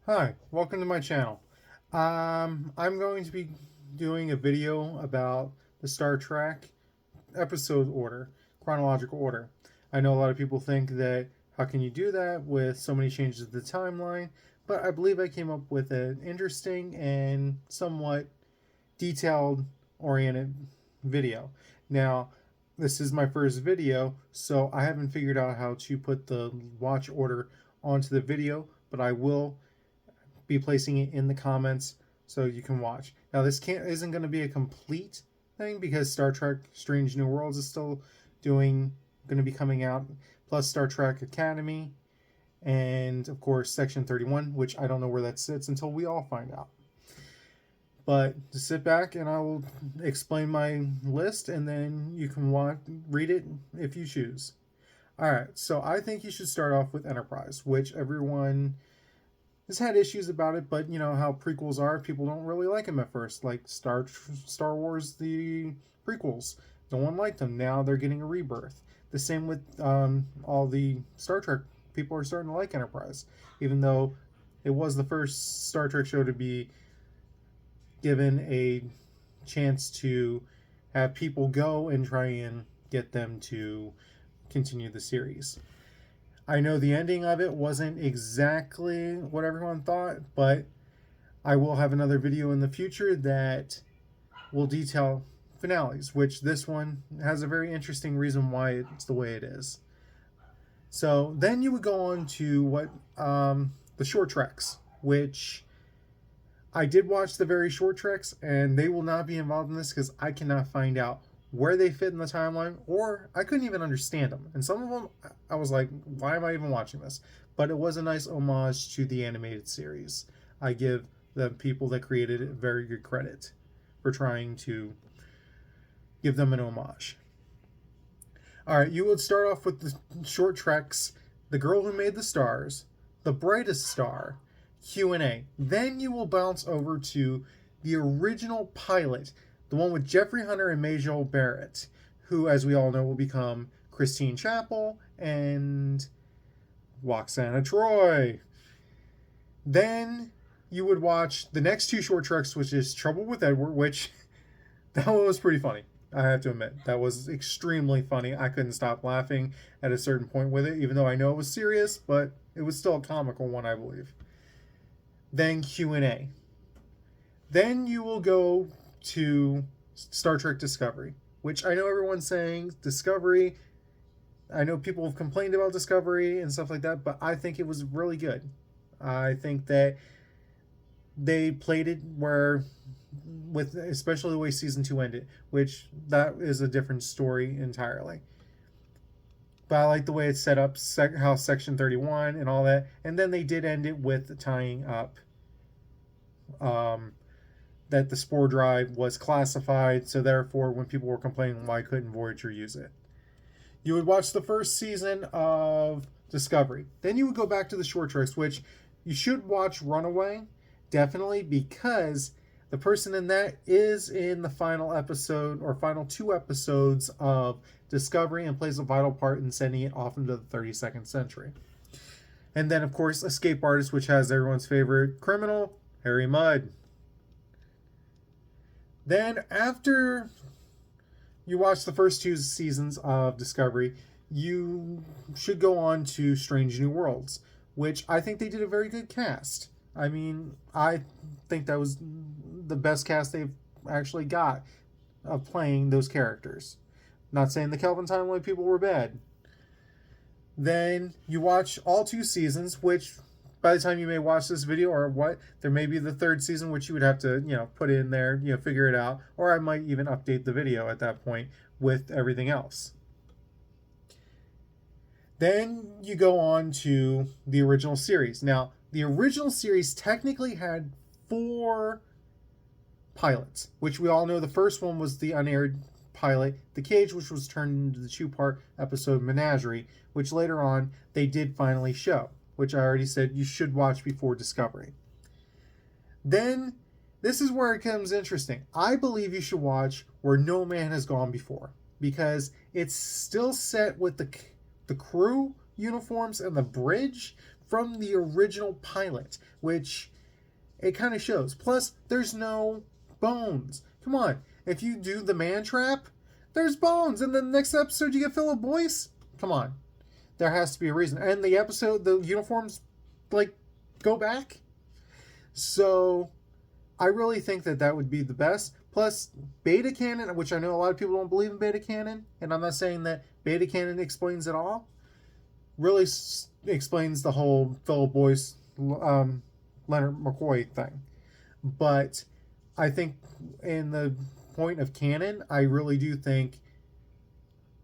Hi, welcome to my channel. I'm going to be doing a video about the Star Trek episode order, chronological order. I know a lot of people think that how can you do that with so many changes to the timeline, but I believe I came up with an interesting and somewhat detailed oriented video. Now, this is my first video, so I haven't figured out how to put the watch order onto the video, but I will be placing it in the comments so you can watch. Now this can't isn't going to be a complete thing because Star Trek Strange New Worlds is still going to be coming out, plus Star Trek Academy, and of course Section 31, which I don't know where that sits until we all find out. But just sit back and I will explain my list, and then you can read it if you choose. All right, so I think you should start off with Enterprise, which everyone has had issues about it, but you know how prequels are. People don't really like them at first, like Star Wars, the prequels. No one liked them. Now they're getting a rebirth. The same with all the Star Trek. People are starting to like Enterprise, even though it was the first Star Trek show to be given a chance to have people go and try and get them to continue the series. I know the ending of it wasn't exactly what everyone thought, but I will have another video in the future that will detail finales, which this one has a very interesting reason why it's the way it is. So then you would go on to what the short treks, which I did watch the very short treks, and they will not be involved in this because I cannot find out where they fit in the timeline, or I couldn't even understand them. And some of them, I was like, why am I even watching this? But it was a nice homage to the animated series. I give the people that created it very good credit for trying to give them an homage. All right, you would start off with the short treks, The Girl Who Made the Stars, The Brightest Star, Q&A. Then you will bounce over to the original pilot, the one with Jeffrey Hunter and Majel Barrett, who, as we all know, will become Christine Chapel and Waxana Troy. Then you would watch the next two short treks, which is Trouble with Edward, which that one was pretty funny. I have to admit, that was extremely funny. I couldn't stop laughing at a certain point with it, even though I know it was serious, but it was still a comical one, I believe. Then Q&A. Then you will go to Star Trek Discovery, which I know everyone's saying Discovery. I know people have complained about Discovery and stuff like that, but I think it was really good. I think that they played it where, with especially the way season 2 ended, which that is a different story entirely. But I like the way it's set up, how Section 31 and all that, and then they did end it with tying up that the spore drive was classified, so therefore when people were complaining why couldn't Voyager use it, you would watch the first season of Discovery. Then you would go back to the short treks, which you should watch Runaway, definitely, because the person in that is in the final episode or final two episodes of Discovery and plays a vital part in sending it off into the 32nd century. And then, of course, Escape Artist, which has everyone's favorite criminal, Harry Mudd. Then, after you watch the first two seasons of Discovery, you should go on to Strange New Worlds, which I think they did a very good cast. I mean, I think that was the best cast they've actually got of playing those characters. Not saying the Kelvin Timeline people were bad. Then you watch all two seasons, which by the time you may watch this video or what, there may be the third season, which you would have to, put in there, figure it out. Or I might even update the video at that point with everything else. Then you go on to the original series. Now, the original series technically had 4 pilots, which we all know the first one was the unaired pilot, The Cage, which was turned into the 2-part episode Menagerie, which later on they did finally show, which I already said you should watch before Discovery. Then, this is where it becomes interesting. I believe you should watch Where No Man Has Gone Before, because it's still set with the crew uniforms and the bridge from the original pilot, which it kind of shows. Plus, there's no bones. Come on, if you do the man trap, there's bones, and then the next episode you get Philip Boyce. Come on, there has to be a reason. And the episode, the uniforms, like, go back. So I really think that would be the best. Plus, beta canon, which I know a lot of people don't believe in beta canon, and I'm not saying that beta canon explains it all, really explains the whole Philip Boyce, Leonard McCoy thing. But I think in the point of canon, I really do think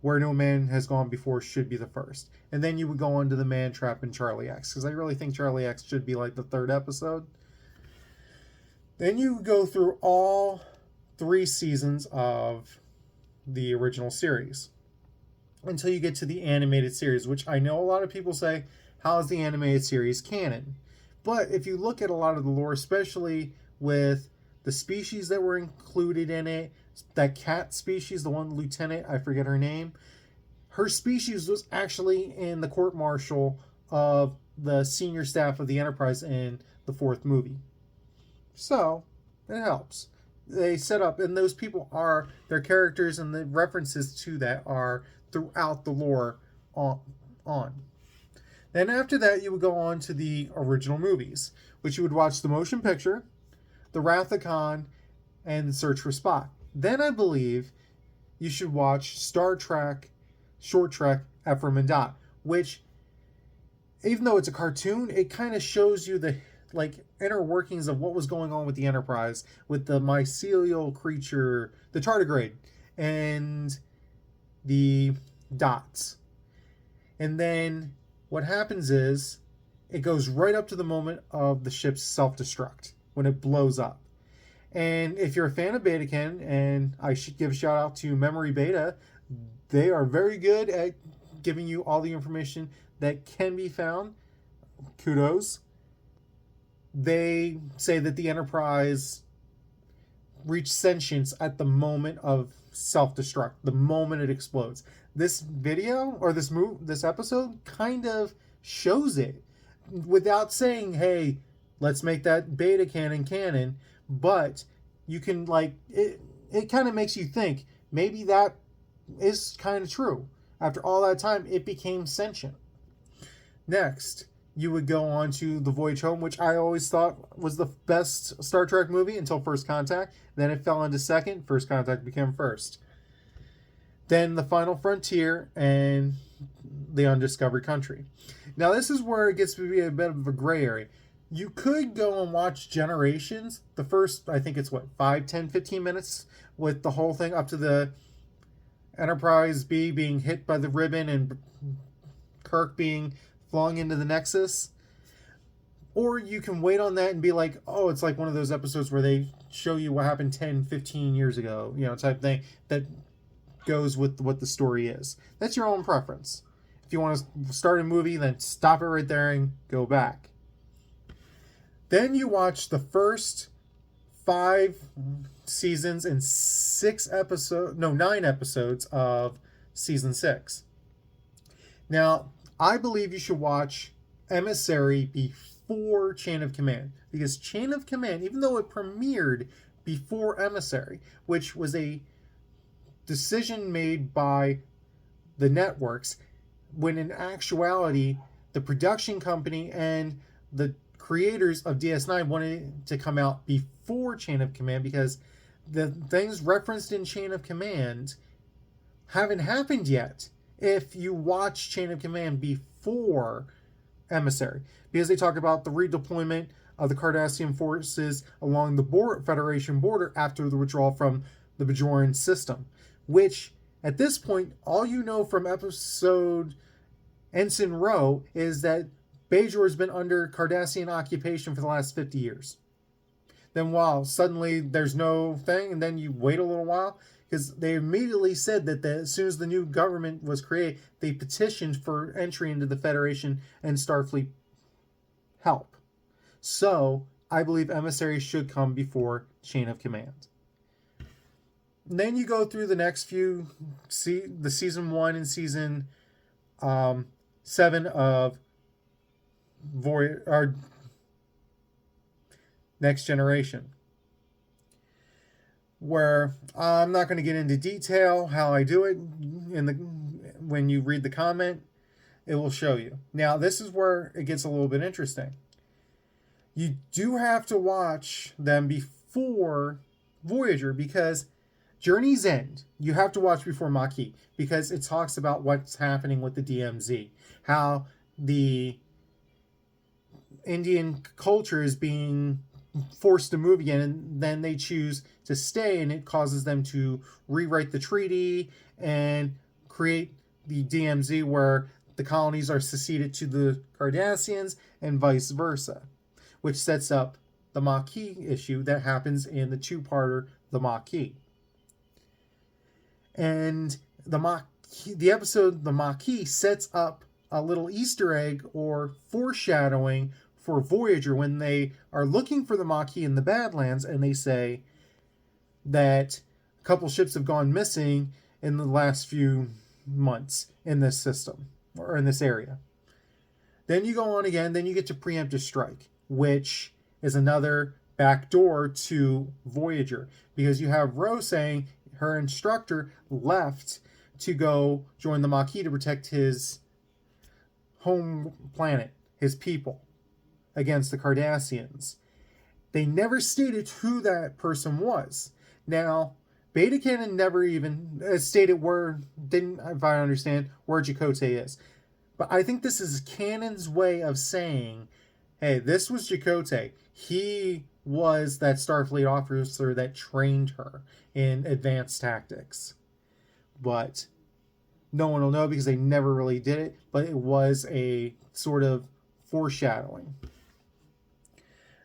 Where No Man Has Gone Before should be the first. And then you would go on to the Man Trap and Charlie X, because I really think Charlie X should be like the third episode. Then you go through all 3 seasons of the original series until you get to the animated series, which I know a lot of people say, how is the animated series canon? But if you look at a lot of the lore, especially with the species that were included in it, that cat species, the one lieutenant, I forget her name, her species was actually in the court-martial of the senior staff of the Enterprise in the 4th movie. So, it helps. They set up, and those people are, their characters and the references to that are throughout the lore on. Then after that, you would go on to the original movies, which you would watch the motion picture, the Wrath of Khan, and Search for Spock. Then I believe you should watch Star Trek, Short Trek, Ephraim and Dot, which, even though it's a cartoon, it kind of shows you the inner workings of what was going on with the Enterprise, with the mycelial creature, the tardigrade, and the dots. And then what happens is it goes right up to the moment of the ship's self-destruct, when it blows up. And if you're a fan of beta canon, and I should give a shout out to Memory Beta, they are very good at giving you all the information that can be found. Kudos. They say that the Enterprise reached sentience at the moment of self-destruct, the moment it explodes. This video, or this episode, kind of shows it without saying, hey, let's make that beta canon, but you can, it kind of makes you think, maybe that is kind of true. After all that time, it became sentient. Next, you would go on to The Voyage Home, which I always thought was the best Star Trek movie until First Contact. Then it fell into second. First Contact became first. Then The Final Frontier and The Undiscovered Country. Now, this is where it gets to be a bit of a gray area. You could go and watch Generations. The first, I think it's 5, 10, 15 minutes with the whole thing up to the Enterprise B being hit by the ribbon and Kirk being flung into the Nexus. Or you can wait on that and be like, oh, it's like one of those episodes where they show you what happened 10, 15 years ago, type thing that goes with what the story is. That's your own preference. If you want to start a movie, then stop it right there and go back. Then you watch the first 5 seasons and 9 episodes of season 6. Now, I believe you should watch Emissary before Chain of Command, because Chain of Command, even though it premiered before Emissary, which was a decision made by the networks, when in actuality the production company and the creators of DS9 wanted to come out before Chain of Command, because the things referenced in Chain of Command haven't happened yet if you watch Chain of Command before Emissary, because they talk about the redeployment of the Cardassian forces along the Federation border after the withdrawal from the Bajoran system, which at this point, all you know from episode Ensign Rowe is that Bajor has been under Cardassian occupation for the last 50 years. Then suddenly there's no thing, and then you wait a little while, because they immediately said that as soon as the new government was created, they petitioned for entry into the Federation and Starfleet help. So, I believe Emissary should come before Chain of Command. And then you go through the next few, the season 1 and season 7 of our Next Generation, where I'm not going to get into detail how I do it. When you read the comment, it will show you. Now, this is where it gets a little bit interesting. You do have to watch them before Voyager, because Journey's End, you have to watch before Maquis, because it talks about what's happening with the DMZ, how the Indian culture is being forced to move again, and then they choose to stay, and it causes them to rewrite the treaty and create the DMZ, where the colonies are seceded to the Cardassians and vice versa, which sets up the Maquis issue that happens in the two-parter, the Maquis. And the episode, the Maquis, sets up a little Easter egg or foreshadowing for Voyager when they are looking for the Maquis in the Badlands, and they say that a couple ships have gone missing in the last few months in this system, or in this area. Then you go on again, then you get to Preemptive Strike, which is another backdoor to Voyager, because you have Rose saying her instructor left to go join the Maquis to protect his home planet, his people, against the Cardassians. They never stated who that person was. Now, Beta Canon never even stated if I understand, where Chakotay is. But I think this is Canon's way of saying, hey, this was Chakotay. He was that Starfleet officer that trained her in advanced tactics. But no one will know because they never really did it. But it was a sort of foreshadowing.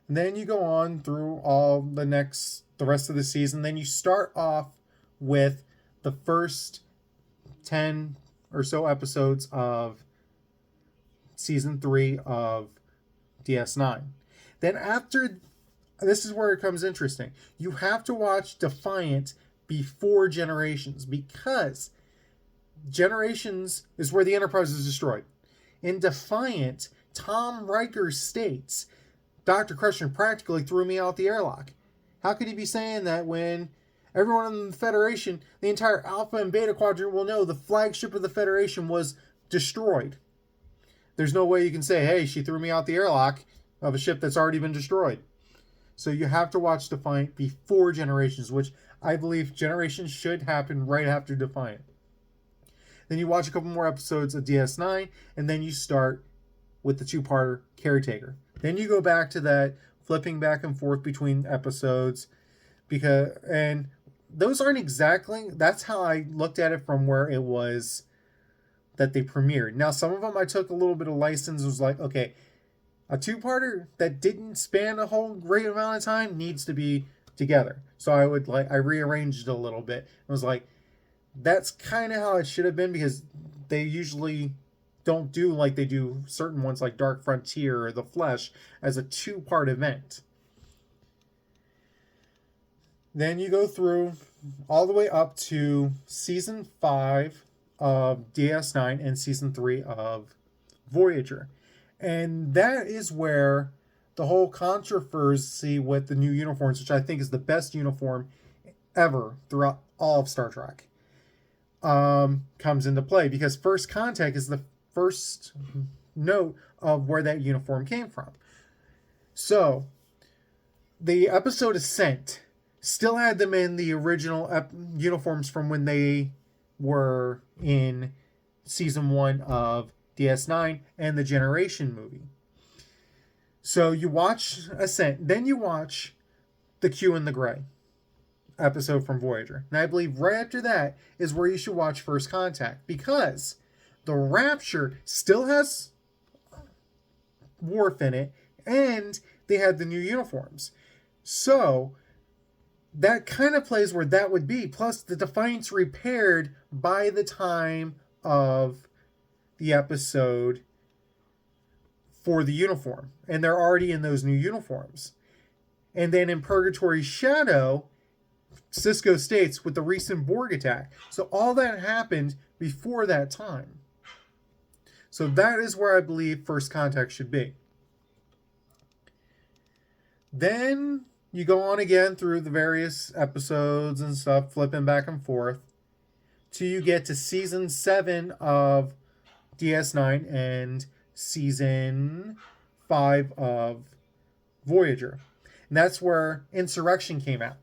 And then you go on through all the rest of the season. Then you start off with the first 10 or so episodes of season 3 of DS9. Then after, this is where it becomes interesting. You have to watch Defiant before Generations, because Generations is where the Enterprise is destroyed. In Defiant, Tom Riker states, Dr. Crusher practically threw me out the airlock. How could he be saying that when everyone in the Federation, the entire Alpha and Beta Quadrant, will know the flagship of the Federation was destroyed? There's no way you can say, hey, she threw me out the airlock of a ship that's already been destroyed. So you have to watch Defiant before Generations, which I believe Generations should happen right after Defiant. Then you watch a couple more episodes of DS9, and then you start with the two-parter Caretaker. Then you go back to that flipping back and forth between episodes, and those aren't exactly, that's how I looked at it from where it was that they premiered. Now, some of them I took a little bit of license, was like, okay, a two-parter that didn't span a whole great amount of time needs to be together. So I rearranged it a little bit. It was like, that's kind of how it should have been, because they usually don't do like they do certain ones like Dark Frontier or The Flesh as a two-part event. Then you go through all the way up to season 5 of DS9 and season 3 of Voyager. And that is where the whole controversy with the new uniforms, which I think is the best uniform ever throughout all of Star Trek, comes into play, because First Contact is the first note of where that uniform came from. So, the episode Ascent still had them in the original uniforms from when they were in season 1 of DS9 and the Generation movie. So you watch Ascent, then you watch The Q and the Gray episode from Voyager. And I believe right after that is where you should watch First Contact, because the Rapture still has Worf in it, and they had the new uniforms. So that kind of plays where that would be. Plus, the Defiant's repaired by the time of the episode for the uniform, and they're already in those new uniforms. And then in Purgatory Shadow, Sisko states with the recent Borg attack. So all that happened before that time. So that is where I believe First Contact should be. Then you go on again through the various episodes and stuff, flipping back and forth, till you get to season 7 of DS9 and season 5 of Voyager. And that's where Insurrection came out.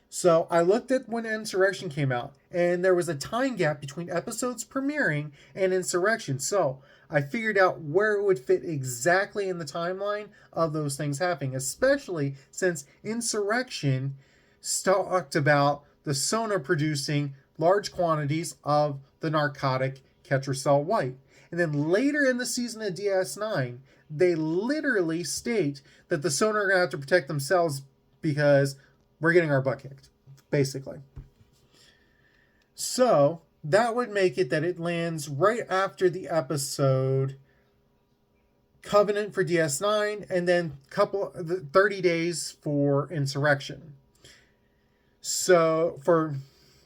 So I looked at when Insurrection came out, and there was a time gap between episodes premiering and Insurrection. So I figured out where it would fit exactly in the timeline of those things happening, especially since Insurrection talked about the Sonar producing large quantities of the narcotic Ketracel White. And then later in the season of DS9, they literally state that the Sonar are going to have to protect themselves because we're getting our butt kicked, basically. So that would make it that it lands right after the episode Covenant for DS9, and then 30 days for Insurrection. So for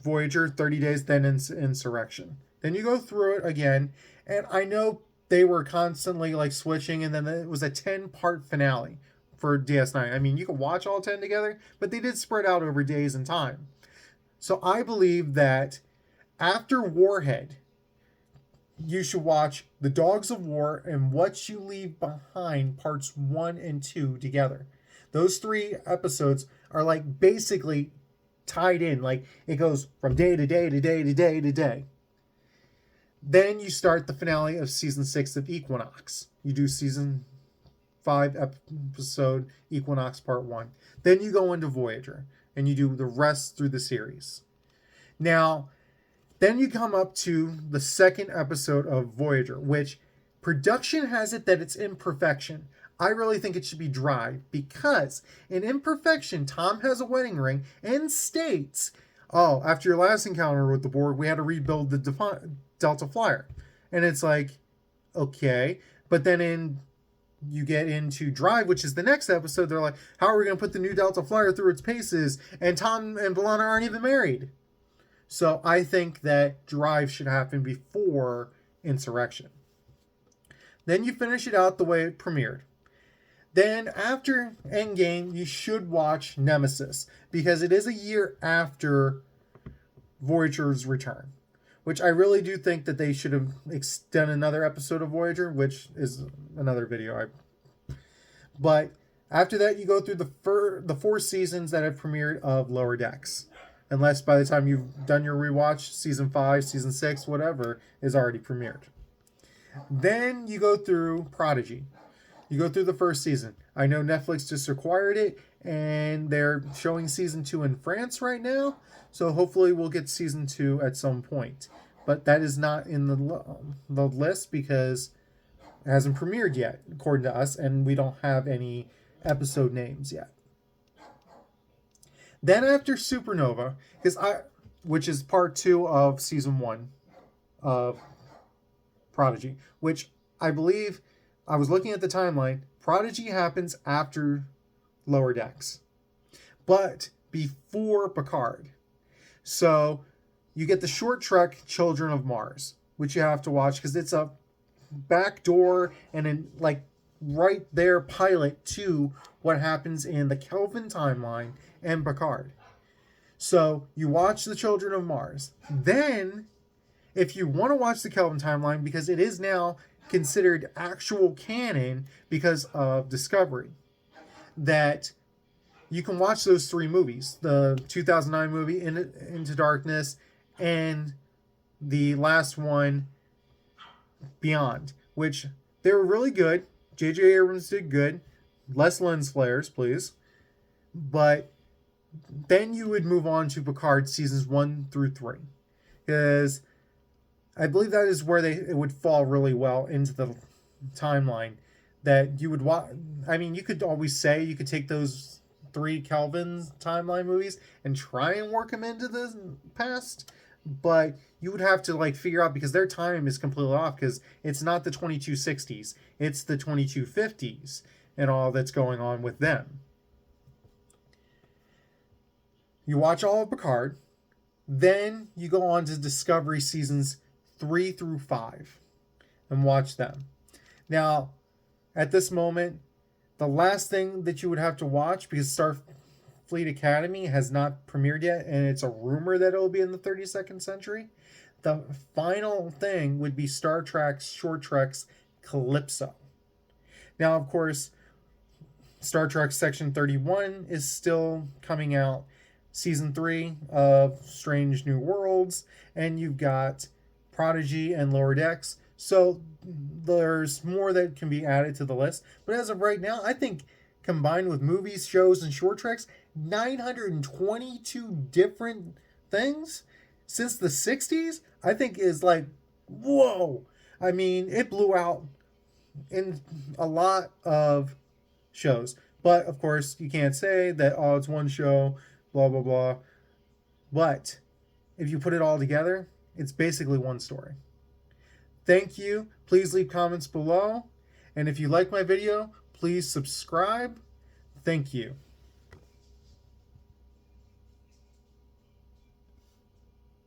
Voyager, 30 days, then Insurrection. Then you go through it again, and I know they were constantly like switching, and then it was a 10-part finale for DS9. I mean, you can watch all 10 together, but they did spread out over days and time. So I believe that after Warhead, you should watch The Dogs of War and What You Leave Behind parts 1 and 2 together. Those 3 episodes are like basically tied in. Like it goes from day to day to day to day to day. Then you start the finale of season 6 of Equinox. You do season 5 episode Equinox part 1. Then you go into Voyager and you do the rest through the series. Now, then you come up to the second episode of Voyager, which production has it that it's Imperfection. I really think it should be Drive, because in Imperfection, Tom has a wedding ring and states, oh, after your last encounter with the Borg, we had to rebuild the Delta Flyer. And it's like, okay. But then you get into Drive, which is the next episode, they're like, how are we going to put the new Delta Flyer through its paces? And Tom and B'Elanna aren't even married. So I think that Drive should happen before Insurrection. Then you finish it out the way it premiered. Then after Endgame, you should watch Nemesis, because it is a year after Voyager's return, which I really do think that they should have done another episode of Voyager, which is another video. But after that, you go through the 4 seasons that have premiered of Lower Decks. Unless by the time you've done your rewatch, season 5, season 6, whatever, is already premiered. Then you go through Prodigy. You go through the first season. I know Netflix just acquired it, and they're showing season 2 in France right now. So hopefully we'll get season 2 at some point. But that is not in the list because it hasn't premiered yet, according to us, and we don't have any episode names yet. Then after Supernova, which is part 2 of season 1 of Prodigy, which I believe, I was looking at the timeline, Prodigy happens after Lower Decks, but before Picard. So you get the short trek Children of Mars, which you have to watch because it's a backdoor and in like right there pilot to what happens in the Kelvin timeline and Picard. So you watch the Children of Mars. Then, if you want to watch the Kelvin timeline, because it is now considered actual canon because of Discovery, that you can watch those 3 movies. The 2009 movie, Into Darkness, and the last one, Beyond, which they were really good. J.J. Abrams did good. Less lens flares, please. But then you would move on to Picard seasons 1 through 3. Because I believe that is where it would fall really well into the timeline. That you would watch. I mean, you could always say you could take those 3 Kelvin timeline movies and try and work them into the past. But you would have to like figure out, because their time is completely off, because it's not the 2260s. It's the 2250s and all that's going on with them. You watch all of Picard, then you go on to Discovery seasons 3 through 5 and watch them. Now, at this moment, The last thing that you would have to watch, because Starfleet Academy has not premiered yet, and it's a rumor that it will be in the 32nd century, the final thing would be Star Trek's Short Trek's Calypso. Now, of course, Star Trek Section 31 is still coming out, season 3 of Strange New Worlds, and you've got Prodigy and Lower Decks. So there's more that can be added to the list. But as of right now, I think combined with movies, shows, and short treks, 922 different things since the 60s, I think is like, whoa. I mean, it blew out in a lot of shows. But of course, you can't say that, oh, it's one show, blah, blah, blah. But if you put it all together, it's basically one story. Thank you. Please leave comments below. And if you like my video, please subscribe. Thank you.